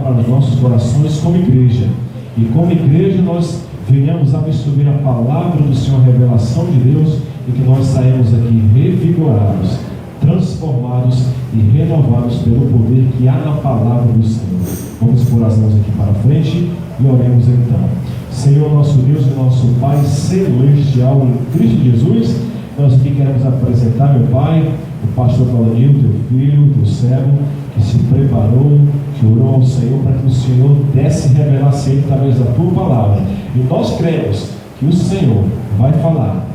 para os nossos corações como igreja. E como igreja nós venhamos a absorver a palavra do Senhor, a revelação de Deus, e que nós saímos aqui revigorados, transformados e renovados pelo poder que há na palavra do Senhor. Vamos pôr as mãos aqui para frente e oremos então. Senhor, nosso Deus e nosso Pai celestial em Cristo Jesus, nós aqui queremos apresentar, meu Pai, o pastor Paulinho, teu filho, teu servo, que se preparou, que orou ao Senhor para que o Senhor desse revelação a ele através da tua palavra. E nós cremos que o Senhor vai falar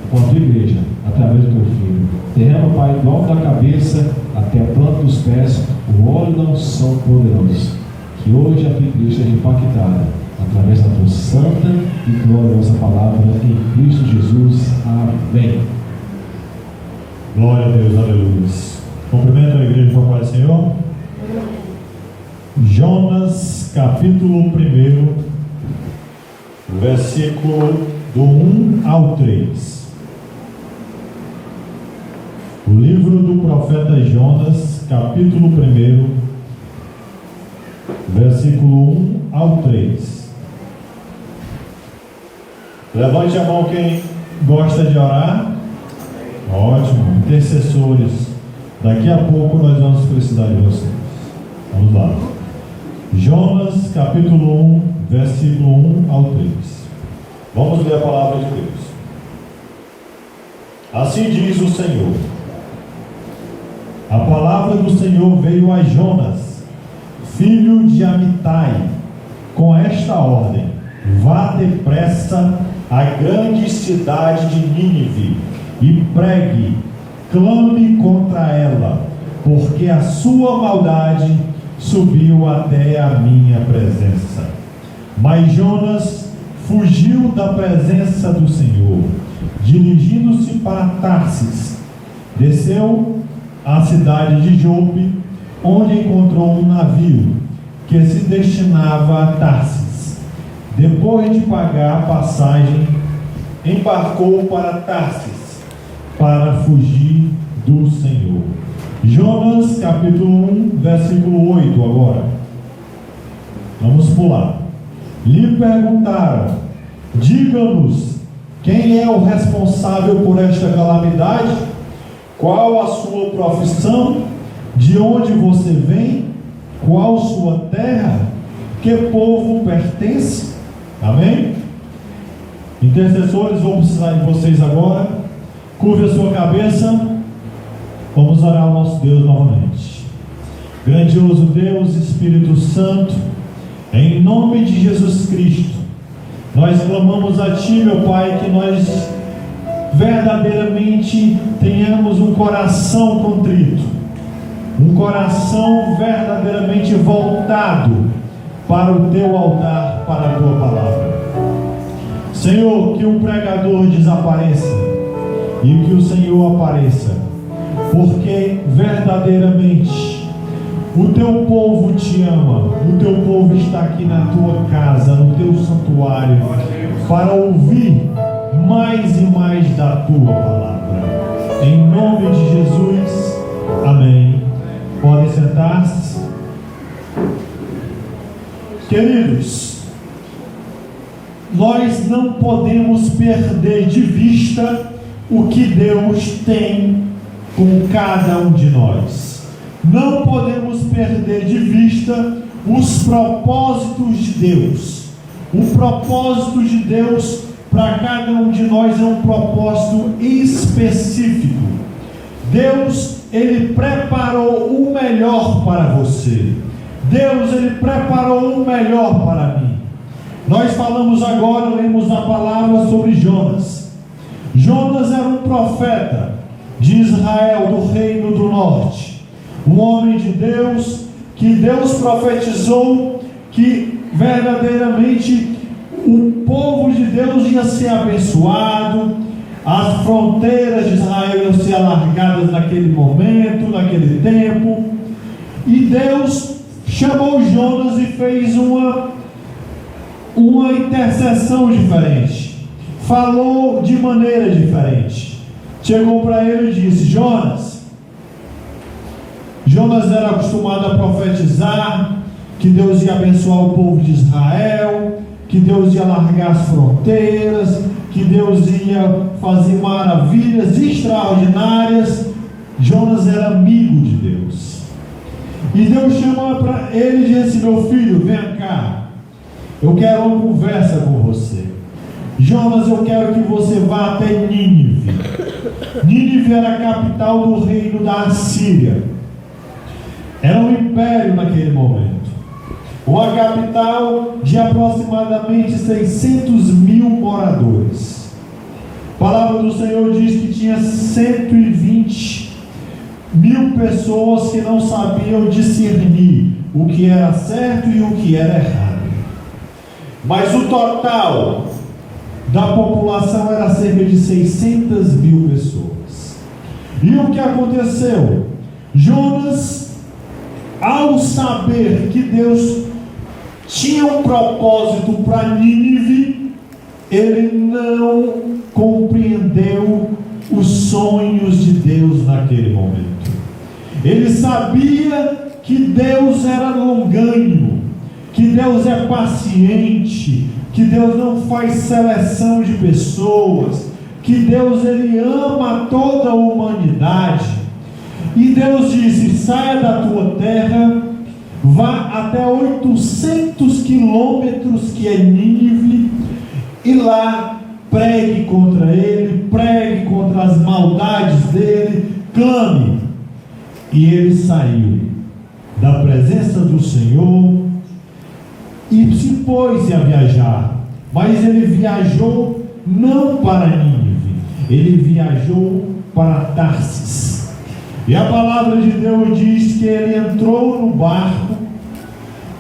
com a tua igreja através do teu filho. Derrama, Pai, do alto da cabeça até a planta dos pés, o óleo da unção poderoso. Que hoje a tua igreja seja impactada através da tua santa e gloriosa palavra em Cristo Jesus. Amém. Glória a Deus, aleluia. Cumprimento a igreja com a paz do Senhor. Jonas, capítulo 1, versículo do 1 ao 3. O livro do profeta Jonas, capítulo 1, versículo 1 ao 3. Levante a mão quem gosta de orar. Ótimo, intercessores. Daqui a pouco nós vamos precisar de vocês. Vamos lá. Jonas, capítulo 1, versículo 1 ao 3. Vamos ler a palavra de Deus. Assim diz o Senhor: a palavra do Senhor veio a Jonas, filho de Amitai, com esta ordem: vá depressa à grande cidade de Nínive e pregue, clame contra ela, porque a sua maldade subiu até a minha presença. Mas Jonas fugiu da presença do Senhor, dirigindo-se para Tarsis. Desceu à cidade de Jope, onde encontrou um navio que se destinava a Tarsis. Depois de pagar a passagem, embarcou para Tarsis para fugir do Senhor. Jonas, capítulo 1, versículo 8 agora. Vamos pular. Lhe perguntaram: diga-nos, quem é o responsável por esta calamidade? Qual a sua profissão? De onde você vem? Qual sua terra? Que povo pertence? Amém? Intercessores, vou precisar de vocês agora. Curve a sua cabeça. Vamos orar ao nosso Deus novamente. Grandioso Deus, Espírito Santo, em nome de Jesus Cristo, nós clamamos a Ti, meu Pai, que nós verdadeiramente tenhamos um coração contrito, um coração verdadeiramente voltado para o Teu altar, para a Tua palavra. Senhor, que o pregador desapareça e que o Senhor apareça, porque verdadeiramente o Teu povo te ama, o Teu povo está aqui na Tua casa, no Teu santuário, para ouvir mais e mais da Tua palavra. Em nome de Jesus, amém. Podem sentar-se. Queridos, nós não podemos perder de vista o que Deus tem com cada um de nós. Não podemos perder de vista os propósitos de Deus. O propósito de Deus para cada um de nós é um propósito específico. Deus, Ele preparou o melhor para você. Deus, Ele preparou o melhor para mim. Nós falamos agora, lemos a palavra sobre Jonas. Jonas era um profeta de Israel, do reino do norte, um homem de Deus, que Deus profetizou que verdadeiramente o povo de Deus ia ser abençoado, as fronteiras de Israel iam ser alargadas naquele momento, naquele tempo, e Deus chamou Jonas e fez uma intercessão diferente, falou de maneira diferente. Chegou para ele e disse: Jonas era acostumado a profetizar, que Deus ia abençoar o povo de Israel, que Deus ia largar as fronteiras, que Deus ia fazer maravilhas extraordinárias. Jonas era amigo de Deus. E Deus chama para ele e disse: meu filho, vem cá, eu quero uma conversa com você. Jonas, eu quero que você vá até Nínive. Nínive era a capital do reino da Assíria. Era um império naquele momento. Uma capital de aproximadamente 600 mil moradores. A palavra do Senhor diz que tinha 120 mil pessoas que não sabiam discernir o que era certo e o que era errado. Mas o total da população era cerca de 600 mil pessoas. E o que aconteceu? Jonas, ao saber que Deus tinha um propósito para Nínive, ele não compreendeu os sonhos de Deus naquele momento. Ele sabia que Deus era longânimo, que Deus é paciente, que Deus não faz seleção de pessoas, que Deus ele ama toda a humanidade. E Deus disse: saia da tua terra, vá até 800 quilômetros, que é Nínive, e lá pregue contra ele, pregue contra as maldades dele, clame. E ele saiu da presença do Senhor e se pôs a viajar. Mas ele viajou não para Nínive, ele viajou para Tarsis. E a palavra de Deus diz que ele entrou no barco,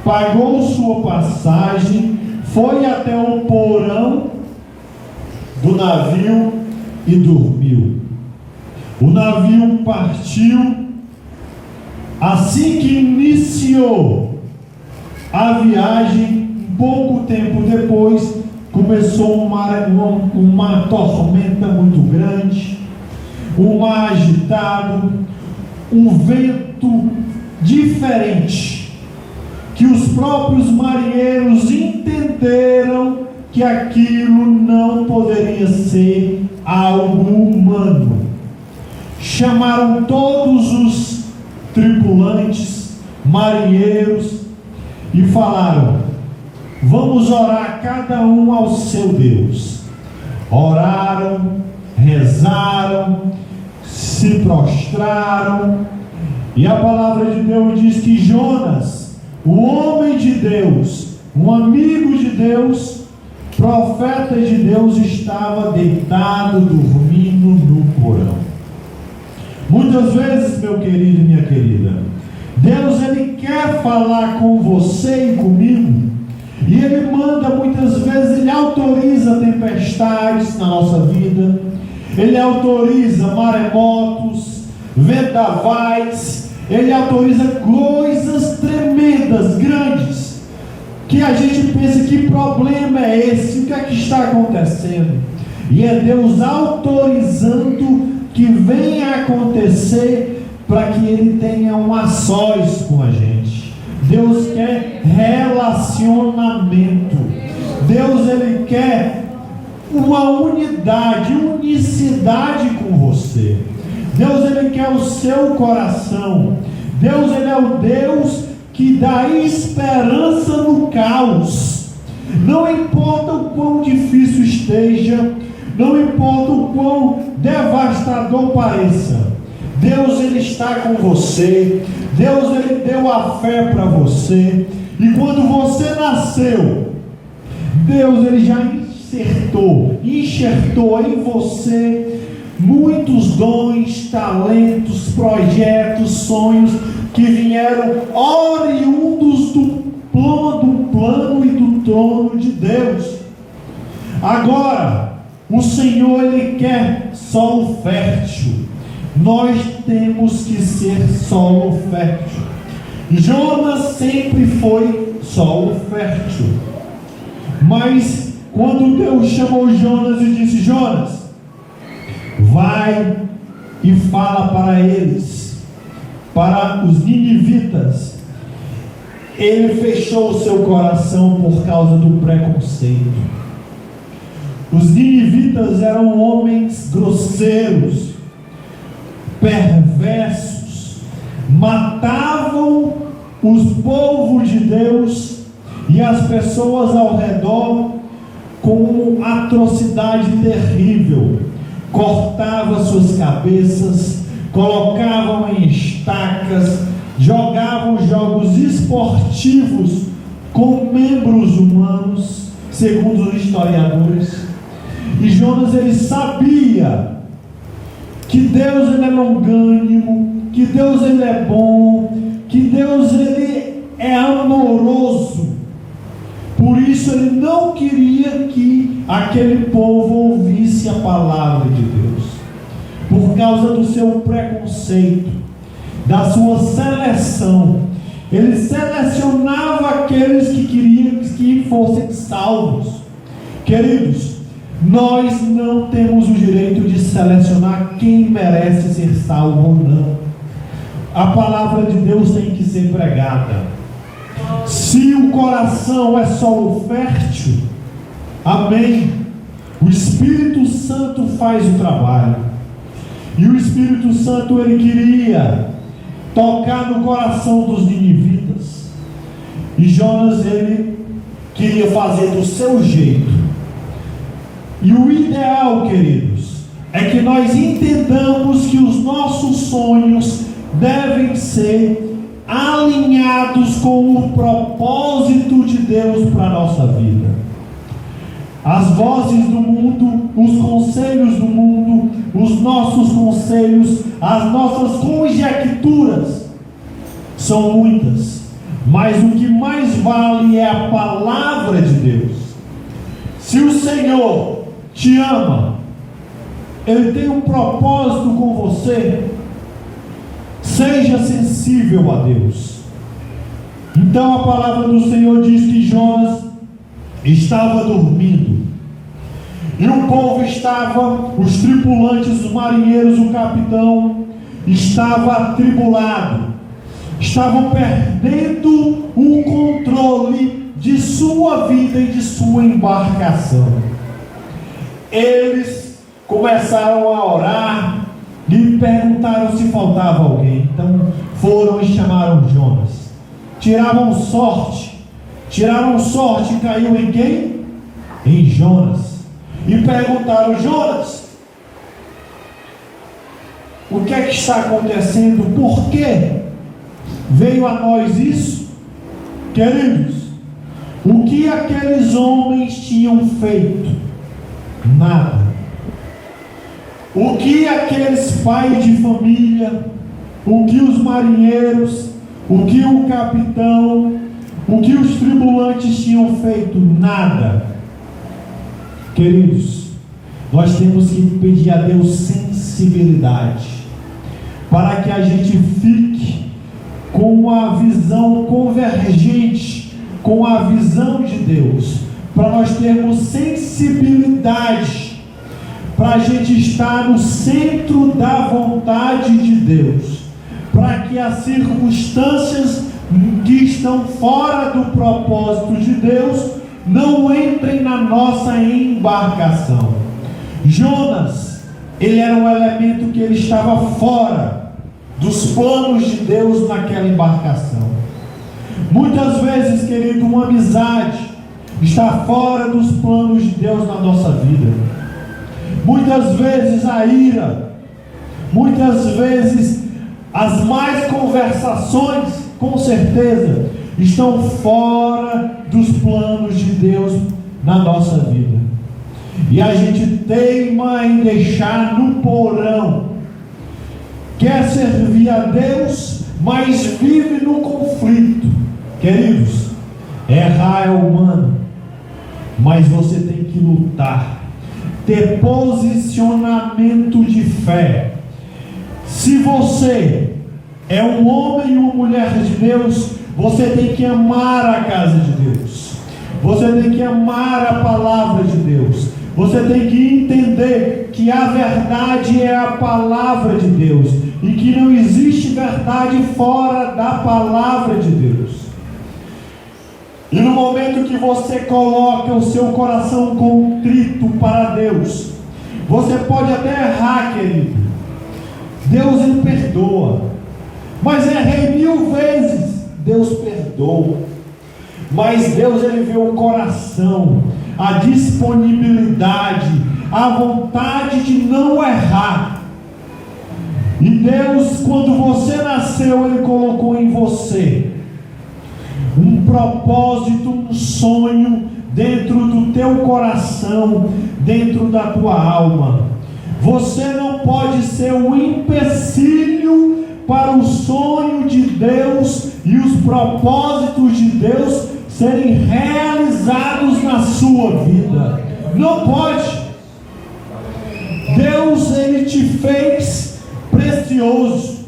pagou sua passagem, foi até o porão do navio e dormiu. O navio partiu. Assim que iniciou a viagem, pouco tempo depois, começou uma tormenta muito grande, um mar agitado, um vento diferente, que os próprios marinheiros entenderam que aquilo não poderia ser algo humano. Chamaram todos os tripulantes, marinheiros, e falaram: vamos orar cada um ao seu Deus. Oraram, rezaram, se prostraram, e a palavra de Deus diz que Jonas, o homem de Deus, um amigo de Deus, profeta de Deus, estava deitado, dormindo no porão. Muitas vezes, meu querido e minha querida, Deus ele quer falar com você e comigo, e ele manda muitas vezes, ele autoriza tempestades na nossa vida, ele autoriza maremotos, vendavais, ele autoriza coisas tremendas, grandes, que a gente pensa: que problema é esse? O que é que está acontecendo? E é Deus autorizando que venha acontecer para que ele tenha um a sós com a gente. Deus quer relacionamento. Deus ele quer uma unidade, unicidade com você. Deus ele quer o seu coração. Deus ele é o Deus que dá esperança no caos. Não importa o quão difícil esteja, não importa o quão devastador pareça, Deus ele está com você. Deus ele deu a fé para você, e quando você nasceu, Deus ele já enxertou em você muitos dons, talentos, projetos, sonhos que vieram oriundos do plano e do trono de Deus. Agora, o Senhor ele quer solo fértil. Nós temos que ser solo fértil. Jonas sempre foi solo fértil. Mas quando Deus chamou Jonas e disse: Jonas, vai e fala para eles, para os ninivitas, ele fechou o seu coração por causa do preconceito. Os ninivitas eram homens grosseiros, perversos, matavam os povos de Deus e as pessoas ao redor com atrocidade terrível. Cortavam suas cabeças, colocavam em estacas, jogavam jogos esportivos com membros humanos, segundo os historiadores. E Jonas, ele sabia que Deus, ele é longânimo, que Deus, ele é bom, que Deus, ele é amoroso. Por isso ele não queria que aquele povo ouvisse a palavra de Deus, por causa do seu preconceito, da sua seleção. Ele selecionava aqueles que queriam que fossem salvos. Queridos, nós não temos o direito de selecionar quem merece ser salvo ou não. A palavra de Deus tem que ser pregada. Se o coração é solo fértil, amém, o Espírito Santo faz o trabalho. E o Espírito Santo, ele queria tocar no coração dos ninivitas, e Jonas, ele queria fazer do seu jeito. E o ideal, queridos, é que nós entendamos que os nossos sonhos devem ser alinhados com o propósito de Deus para a nossa vida. As vozes do mundo, os conselhos do mundo, os nossos conselhos, as nossas conjecturas são muitas, mas o que mais vale é a palavra de Deus. Se o Senhor te ama, Ele tem um propósito com você, seja sensível a Deus. Então a palavra do Senhor diz que Jonas estava dormindo, e o povo estava, os tripulantes, os marinheiros, o capitão, estava atribulado, estavam perdendo o controle de sua vida e de sua embarcação. Eles começaram a orar e perguntaram se faltava alguém. Então foram e chamaram Jonas. Tiraram sorte e caiu em quem? Em Jonas. E perguntaram: Jonas, o que é que está acontecendo? Por que veio a nós isso? Queridos, o que aqueles homens tinham feito? Nada. O que aqueles pais de família, o que os marinheiros, o que o capitão, o que os tripulantes tinham feito? Nada. Queridos, nós temos que pedir a Deus sensibilidade, para que a gente fique com a visão convergente com a visão de Deus, para nós termos sensibilidade, para a gente estar no centro da vontade de Deus, para que as circunstâncias que estão fora do propósito de Deus não entrem na nossa embarcação. Jonas, ele era um elemento que ele estava fora dos planos de Deus naquela embarcação. Muitas vezes, querido, uma amizade está fora dos planos de Deus na nossa vida. Muitas vezes a ira, muitas vezes as más conversações, com certeza, estão fora dos planos de Deus na nossa vida. E a gente teima em deixar no porão. Quer servir a Deus, mas vive no conflito. Queridos, errar é humano, mas você tem que lutar, ter posicionamento de fé. Se você é um homem e uma mulher de Deus, você tem que amar a casa de Deus, você tem que amar a palavra de Deus, você tem que entender que a verdade é a palavra de Deus, e que não existe verdade fora da palavra de Deus. E no momento que você coloca o seu coração contrito para Deus, você pode até errar, querido. Deus ele perdoa. Mas errei 1000 vezes, Deus perdoa. Mas Deus ele vê o coração, a disponibilidade, a vontade de não errar. E Deus, quando você nasceu, ele colocou em você um propósito, um sonho dentro do teu coração, dentro da tua alma. Você não pode ser um empecilho para o sonho de Deus e os propósitos de Deus serem realizados na sua vida. Não pode. Deus ele te fez precioso.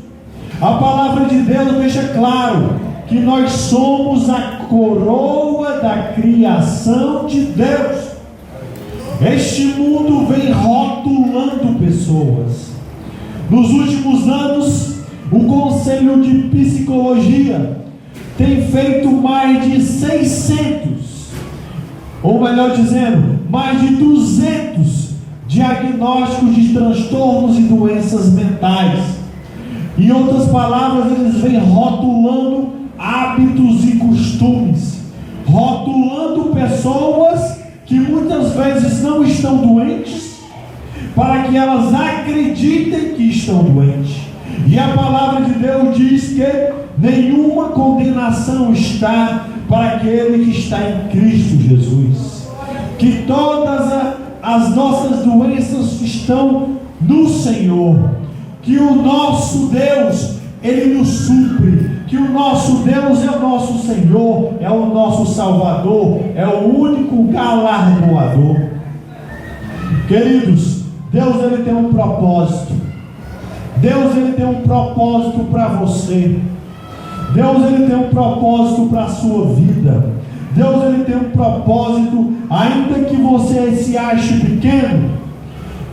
A palavra de Deus deixa claro que nós somos a coroa da criação de Deus. Este mundo vem rotulando pessoas. Nos últimos anos, o Conselho de Psicologia tem feito mais de 600, ou melhor dizendo, mais de 200 diagnósticos de transtornos e doenças mentais. Em outras palavras, eles vêm rotulando hábitos e costumes, rotulando pessoas que muitas vezes não estão doentes, para que elas acreditem que estão doentes. E a palavra de Deus diz que nenhuma condenação está para aquele que está em Cristo Jesus, que todas as nossas doenças estão no Senhor, que o nosso Deus ele nos supre, que o nosso Deus é o nosso Senhor, é o nosso Salvador, é o único galardoador. Queridos, Deus ele tem um propósito. Deus ele tem um propósito para você. Deus ele tem um propósito para a sua vida. Deus ele tem um propósito, ainda que você se ache pequeno,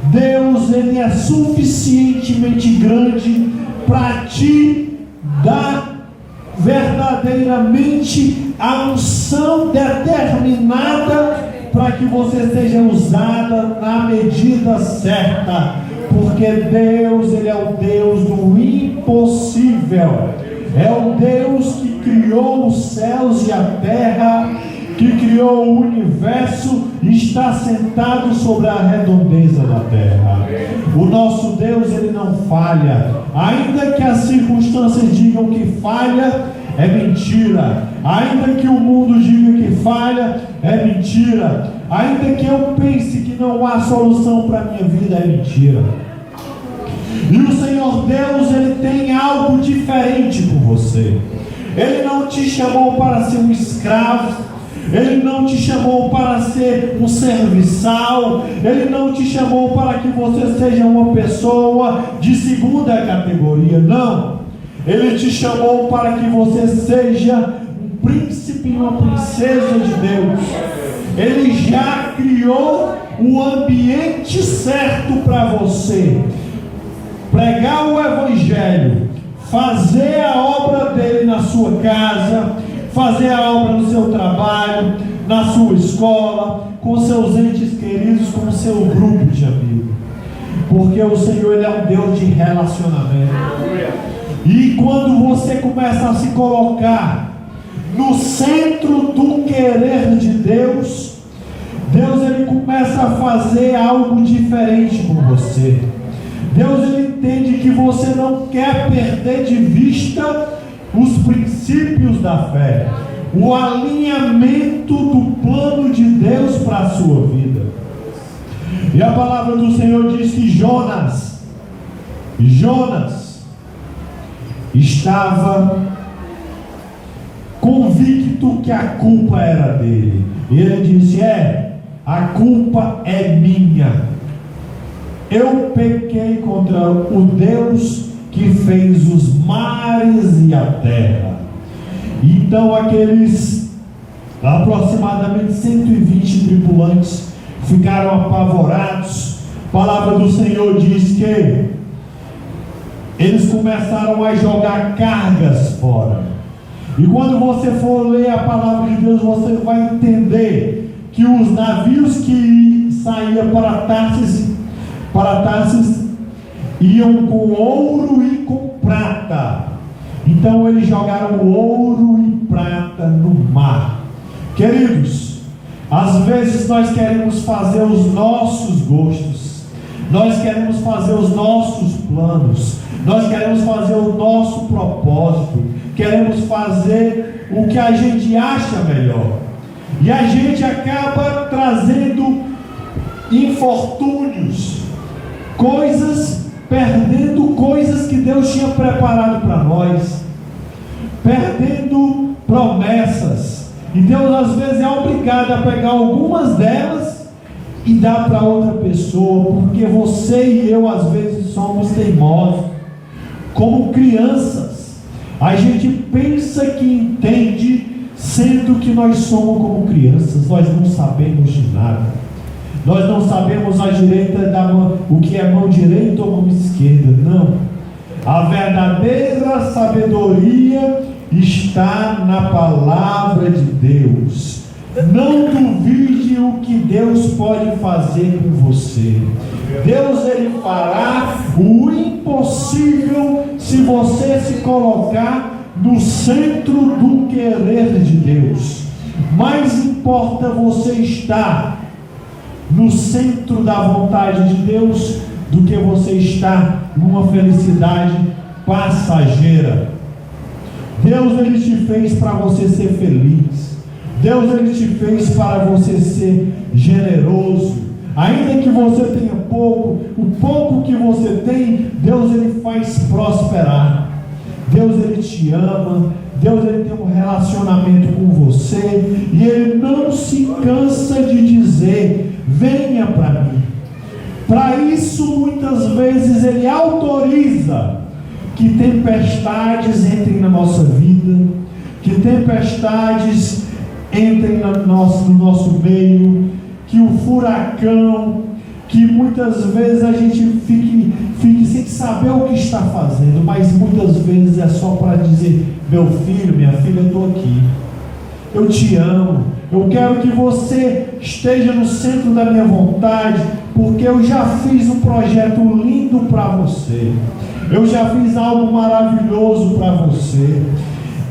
Deus ele é suficientemente grande para te dar verdadeiramente a unção determinada para que você seja usada na medida certa, porque Deus ele é o Deus do impossível, é o Deus que criou os céus e a terra, que criou o universo e está sentado sobre a redondeza da terra. O nosso Deus ele não falha, ainda que as circunstâncias digam que falha, é mentira. Ainda que o mundo diga que falha, é mentira. Ainda que eu pense que não há solução para a minha vida, é mentira. E o Senhor Deus ele tem algo diferente por você. Ele não te chamou para ser um escravo, Ele não te chamou para ser um serviçal, Ele não te chamou para que você seja uma pessoa de segunda categoria, não. Ele te chamou para que você seja um príncipe e uma princesa de Deus. Ele já criou o ambiente certo para você pregar o Evangelho, fazer a obra dele na sua casa, fazer a obra no seu trabalho, na sua escola, com seus entes queridos, com o seu grupo de amigos. Porque o Senhor ele é um Deus de relacionamento. E quando você começa a se colocar no centro do querer de Deus, Deus ele começa a fazer algo diferente com você. Deus ele entende que você não quer perder de vista os princípios da fé, o alinhamento do plano de Deus para a sua vida. E a palavra do Senhor diz que Jonas estava convicto que a culpa era dele. E ele disse: a culpa é minha. Eu pequei contra o Deus que fez os mares e a terra. Então aqueles aproximadamente 120 tripulantes ficaram apavorados. A palavra do Senhor diz que eles começaram a jogar cargas fora. E quando você for ler a palavra de Deus, você vai entender que os navios que saíam para Tarsis iam com ouro e com prata. Então eles jogaram ouro e prata no mar. Queridos, às vezes nós queremos fazer os nossos gostos, nós queremos fazer os nossos planos, nós queremos fazer o nosso propósito, queremos fazer o que a gente acha melhor, e a gente acaba trazendo infortúnios, perdendo coisas que Deus tinha preparado para nós, perdendo promessas. E Deus às vezes é obrigado a pegar algumas delas e dar para outra pessoa, porque você e eu às vezes somos teimosos. Como crianças, a gente pensa que entende, sendo que nós somos como crianças. Nós não sabemos de nada. Nós não sabemos a direita da mão, o que é mão direita ou mão esquerda. Não. A verdadeira sabedoria está na palavra de Deus. Não duvide o que Deus pode fazer com você. Deus, ele fará o impossível se você se colocar no centro do querer de Deus. Mais importa você estar no centro da vontade de Deus do que você estar numa felicidade passageira. Deus, ele te fez para você ser feliz. Deus, ele te fez para você ser generoso. Ainda que você tenha pouco, o pouco que você tem, Deus, ele faz prosperar. Deus, ele te ama. Deus, ele tem um relacionamento com você, e ele não se cansa de dizer: venha para mim. Para isso, muitas vezes ele autoriza que tempestades entrem na nossa vida, que tempestades entrem no nosso meio, que o furacão, que muitas vezes a gente fique sem saber o que está fazendo, mas muitas vezes é só para dizer: meu filho, minha filha, eu estou aqui, eu te amo, eu quero que você esteja no centro da minha vontade, porque eu já fiz um projeto lindo para você, eu já fiz algo maravilhoso para você.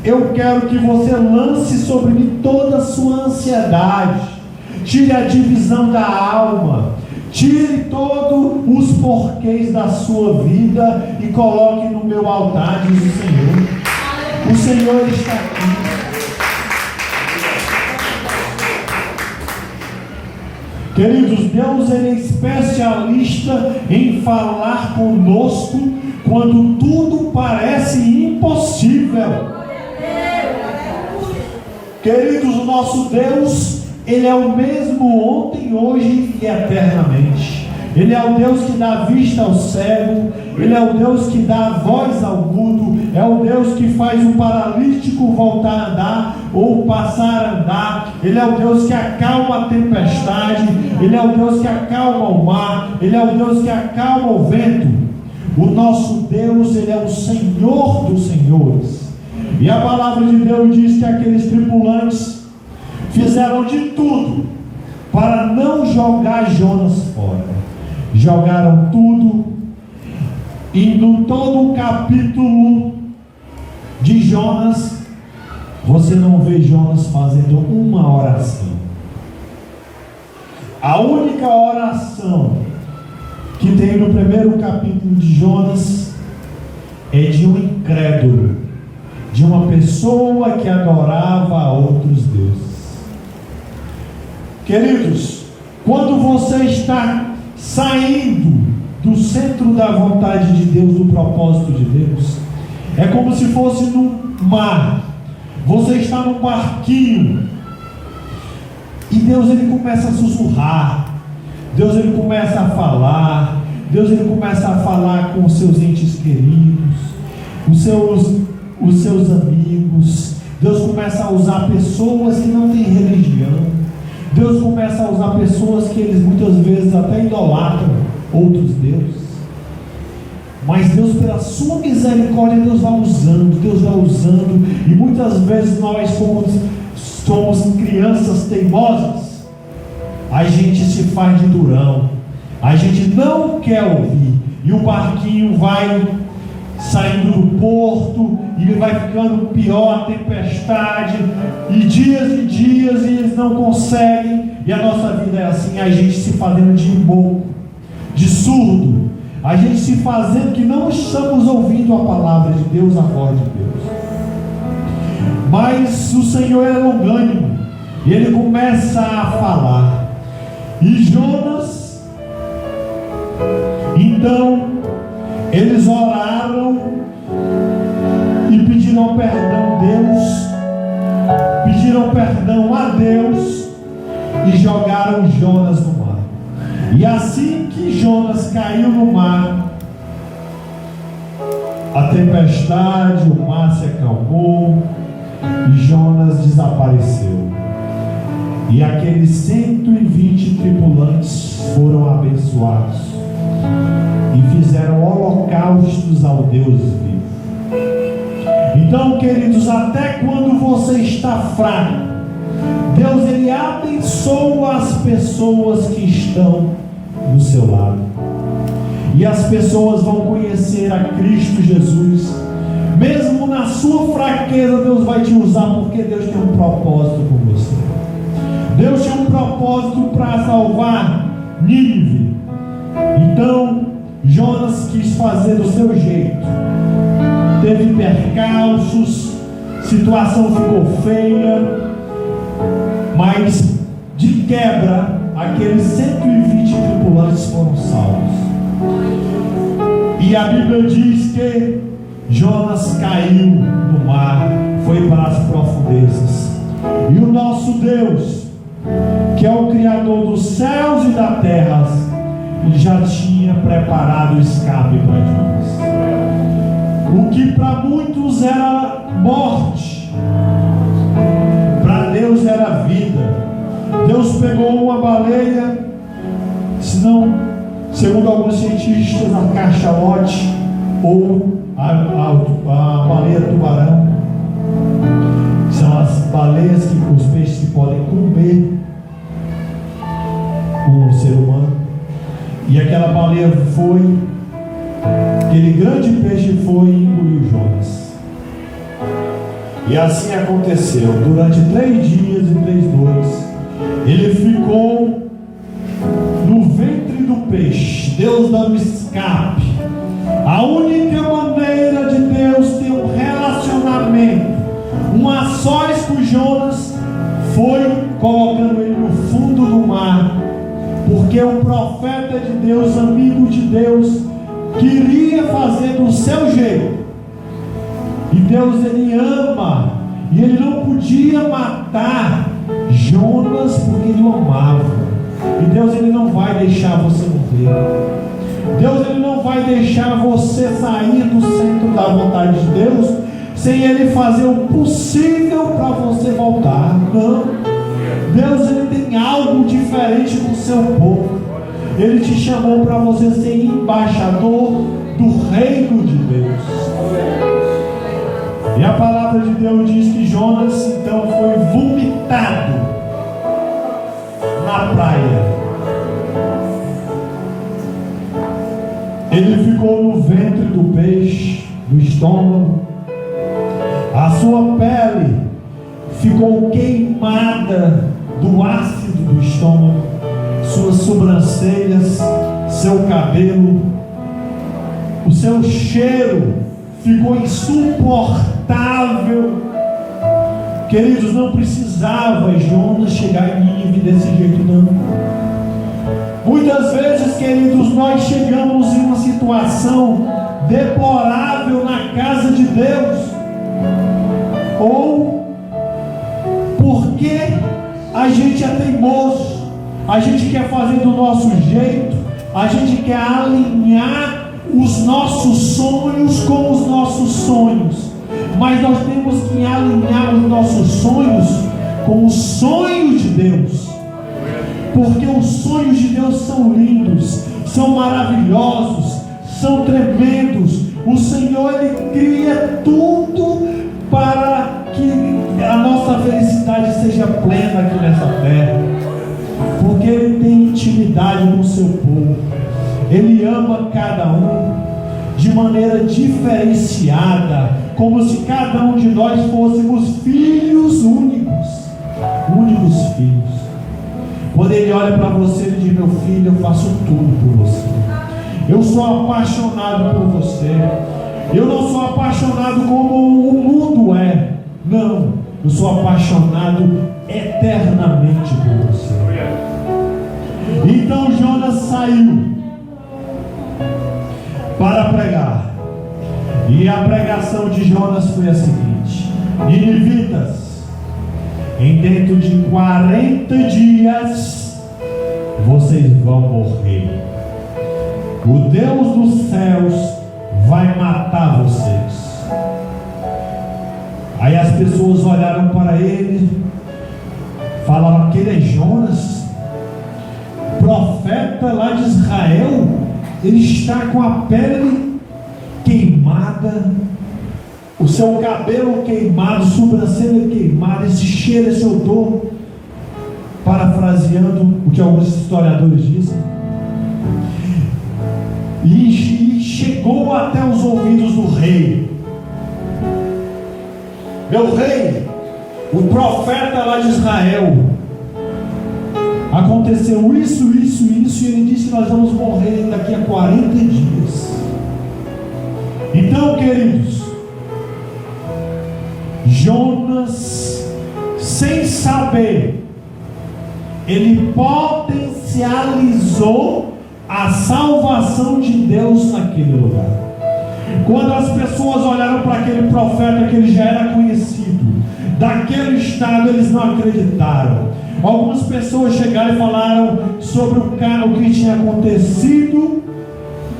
Eu quero que você lance sobre mim toda a sua ansiedade, tire a divisão da alma, tire todos os porquês da sua vida e coloque no meu altar, diz o Senhor. O Senhor está aqui. Queridos, Deus, ele é especialista em falar conosco quando tudo parece impossível. Queridos, o nosso Deus, ele é o mesmo ontem, hoje e eternamente. Ele é o Deus que dá vista ao cego, ele é o Deus que dá voz ao mudo, é o Deus que faz o paralítico voltar a andar ou passar a andar, ele é o Deus que acalma a tempestade, ele é o Deus que acalma o mar, ele é o Deus que acalma o vento. O nosso Deus, ele é o Senhor dos senhores. E a palavra de Deus diz que aqueles tripulantes fizeram de tudo para não jogar Jonas fora. Jogaram tudo, e no todo o capítulo de Jonas, você não vê Jonas fazendo uma oração. A única oração que tem no primeiro capítulo de Jonas é de um incrédulo, de uma pessoa que adorava a outros deuses. Queridos, quando você está saindo do centro da vontade de Deus, do propósito de Deus, é como se fosse num mar. Você está num barquinho e Deus, ele começa a sussurrar, Deus, ele começa a falar, Deus, ele começa a falar com os seus entes queridos, os seus amigos. Deus começa a usar pessoas que não têm religião. Deus começa a usar pessoas que eles muitas vezes até idolatram outros deuses. Mas Deus, pela sua misericórdia, Deus vai usando, e muitas vezes nós, como somos crianças teimosas, a gente se faz de durão, a gente não quer ouvir, e o barquinho vai saindo do porto, e ele vai ficando pior, a tempestade, e dias e eles não conseguem, e a nossa vida é assim, a gente se fazendo de bobo, de surdo, a gente se fazendo que não estamos ouvindo a palavra de Deus, a voz de Deus. Mas o Senhor é longânimo, e Ele começa a falar, e Jonas, então, eles oraram e pediram perdão a Deus, e jogaram Jonas no mar. E assim que Jonas caiu no mar, a tempestade, o mar se acalmou e Jonas desapareceu. E aqueles 120 tripulantes foram abençoados e fizeram holocaustos ao Deus vivo. Então, queridos, até quando você está fraco, Deus, Ele abençoa as pessoas que estão do seu lado, e as pessoas vão conhecer a Cristo Jesus. Mesmo na sua fraqueza, Deus vai te usar, porque Deus tem um propósito com você. Deus tem um propósito para salvar Nínive. Então Jonas quis fazer do seu jeito, teve percalços, situação ficou feia, mas de quebra aqueles 120 tripulantes foram salvos. E a Bíblia diz que Jonas caiu no mar, foi para as profundezas, e o nosso Deus, que é o Criador dos céus e da terra, Ele já tinha preparado o escape para Jonas. O que para muitos era morte, para Deus era vida. Deus pegou uma baleia, senão, segundo alguns cientistas, a cachalote ou a baleia tubarão, são as baleias os peixes que podem comer o ser humano. E aquela baleia foi, aquele grande peixe foi e engoliu Jonas. E assim aconteceu. Durante 3 dias e 3 noites, ele ficou no ventre do peixe, Deus dando escape. A única maneira de Deus ter um relacionamento, um a sós com Jonas, foi colocando ele no fundo do mar, porque o profeta de Deus, amigo de Deus, queria fazer do seu jeito. E Deus, Ele ama, e Ele não podia matar Jonas porque Ele o amava. E Deus, Ele não vai deixar você morrer. Deus, Ele não vai deixar você sair do centro da vontade de Deus sem Ele fazer o possível para você voltar. Não. Deus, Ele tem algo diferente com o seu povo. Ele te chamou para você ser embaixador do reino de Deus. E a palavra de Deus diz que Jonas então foi vomitado na praia. Ele ficou no ventre do peixe, do estômago. A sua pele ficou queimada do ácido do estômago. Suas sobrancelhas, seu cabelo, o seu cheiro ficou insuportável. Queridos, não precisava Jonas chegar em Nínive desse jeito, não. Muitas vezes, queridos, nós chegamos em uma situação deplorável na casa de Deus, ou porque a gente é teimoso, a gente quer fazer do nosso jeito, a gente quer alinhar os nossos sonhos com os nossos sonhos. Mas nós temos que alinhar os nossos sonhos com os sonhos de Deus, porque os sonhos de Deus são lindos, são maravilhosos, são tremendos. O Senhor, Ele cria tudo para que a nossa felicidade seja plena aqui nessa terra, porque Ele tem intimidade com o seu povo. Ele ama cada um de maneira diferenciada, como se cada um de nós fôssemos filhos únicos filhos. Quando Ele olha para você, Ele diz: meu filho, eu faço tudo por você. Eu sou apaixonado por você. Eu não sou apaixonado como o mundo é. Não, eu sou apaixonado eternamente por você. Então Jonas saiu para pregar. E a pregação de Jonas foi a seguinte: ninivitas, em dentro de 40 dias vocês vão morrer. O Deus dos céus vai matar vocês. Aí as pessoas olharam para ele, falaram: aquele é Jonas, profeta lá de Israel. Ele está com a pele queimada, o seu cabelo queimado, sobrancelha queimada, esse cheiro, esse odor. Parafraseando o que alguns historiadores dizem, e chegou até os ouvidos do rei: meu rei, o profeta lá de Israel, aconteceu isso, e ele disse: nós vamos morrer daqui a 40 dias. Então, queridos, Jonas, sem saber, ele potencializou a salvação de Deus naquele lugar. Quando as pessoas olharam para aquele profeta, que ele já era conhecido daquele estado, eles não acreditaram. Algumas pessoas chegaram e falaram sobre o que tinha acontecido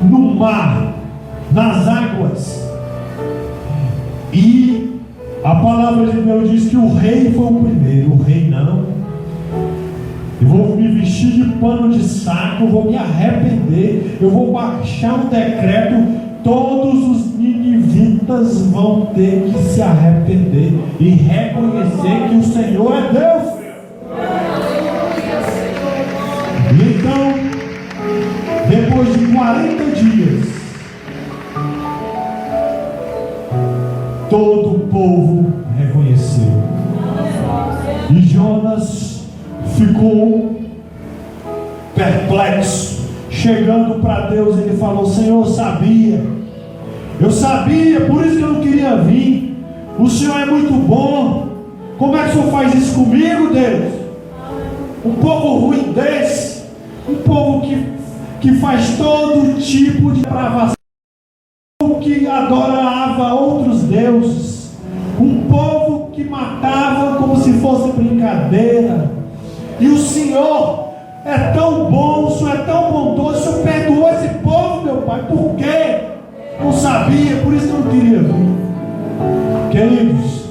no mar, nas águas. E a palavra de Deus diz que o rei foi o primeiro. O rei não. Eu vou me vestir de pano de saco, eu vou me arrepender, eu vou baixar um decreto, todos os ninivitas vão ter que se arrepender e reconhecer que o Senhor é Deus. E então, depois de 40 dias, todo o povo reconheceu. E Jonas ficou perplexo. Chegando para Deus, ele falou: Senhor, eu sabia, por isso que eu não queria vir. O Senhor é muito bom. Como é que o Senhor faz isso comigo, Deus? Um povo ruim desse, um povo que faz todo tipo de depravação, que adorava outros deuses, um povo que matava como se fosse brincadeira. E o Senhor é tão bom, o Senhor é tão bondoso, o Senhor perdoou esse povo, meu Pai. Por quê? Não sabia, por isso que eu não queria vir. Queridos,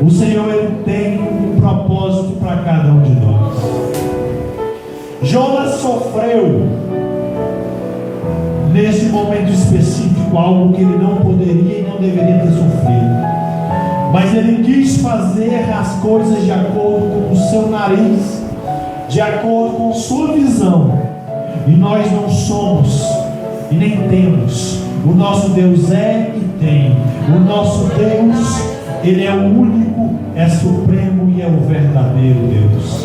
o Senhor, Ele tem um propósito para cada um de nós. Jonas sofreu nesse momento específico algo que ele não poderia e não deveria ter sofrido, mas ele quis fazer as coisas de acordo com o seu nariz, de acordo com sua visão. E nós não somos e nem temos. O nosso Deus é e tem. O nosso Deus, Ele é o único, é supremo e é o verdadeiro Deus.